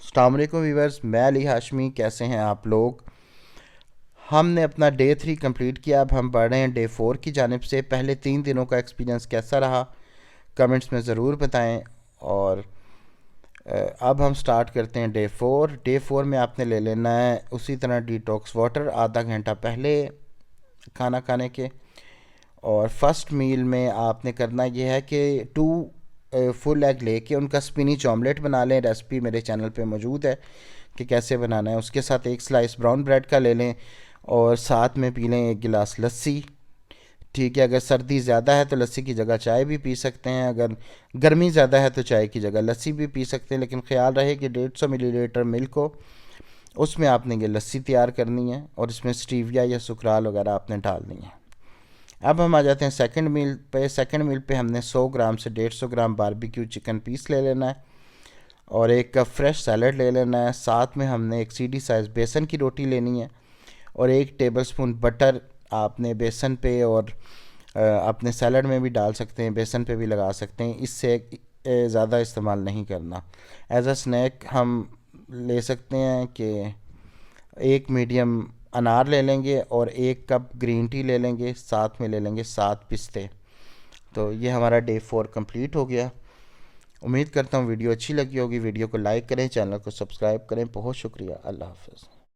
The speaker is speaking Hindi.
अस्सलाम वालेकुम व्यूअर्स, मैं अली हाशमी। कैसे हैं आप लोग? हमने अपना डे 3 कंप्लीट किया। अब हम बढ़ रहे हैं डे 4 की जानिब से। पहले 3 दिनों का एक्सपीरियंस कैसा रहा कमेंट्स में ज़रूर बताएं। और अब हम स्टार्ट करते हैं डे 4। डे 4 में आपने ले लेना है उसी तरह डिटॉक्स वाटर आधा घंटा पहले खाना खाने के। और फर्स्ट मील में आपने करना यह है कि 2 फुल एग लेके उनका स्पिनिच ऑमलेट बना लें। रेसिपी मेरे चैनल पे मौजूद है कि कैसे बनाना है। उसके साथ एक स्लाइस ब्राउन ब्रेड का ले लें और साथ में पी लें एक गिलास लस्सी। ठीक है, अगर सर्दी ज़्यादा है तो लस्सी की जगह चाय भी पी सकते हैं। अगर गर्मी ज़्यादा है तो चाय की जगह लस्सी भी पी सकते हैं, लेकिन ख्याल रहे कि 150 मिलीलीटर मिल्क हो, उसमें आपने ये लस्सी तैयार करनी है और इसमें स्टीविया या सुकराल वगैरह आपने डालनी है। अब हम आ जाते हैं सेकंड मील पे। सेकंड मील पे हमने 100 ग्राम से 150 ग्राम बारबेक्यू चिकन पीस ले लेना है और एक कप फ्रेश सैलड ले लेना है। साथ में हमने एक सीडी साइज़ बेसन की रोटी लेनी है और 1 टेबलस्पून बटर आपने बेसन पे और अपने सैलड में भी डाल सकते हैं, बेसन पे भी लगा सकते हैं। इससे ज़्यादा इस्तेमाल नहीं करना। एज अ स्नैक हम ले सकते हैं कि एक मीडियम अनार ले लेंगे और 1 कप ग्रीन टी ले लेंगे, साथ में ले लेंगे 7 पिस्ते। तो ये हमारा डे 4 कंप्लीट हो गया। उम्मीद करता हूँ वीडियो अच्छी लगी होगी। वीडियो को लाइक करें, चैनल को सब्सक्राइब करें। बहुत शुक्रिया। अल्लाह हाफ़िज़।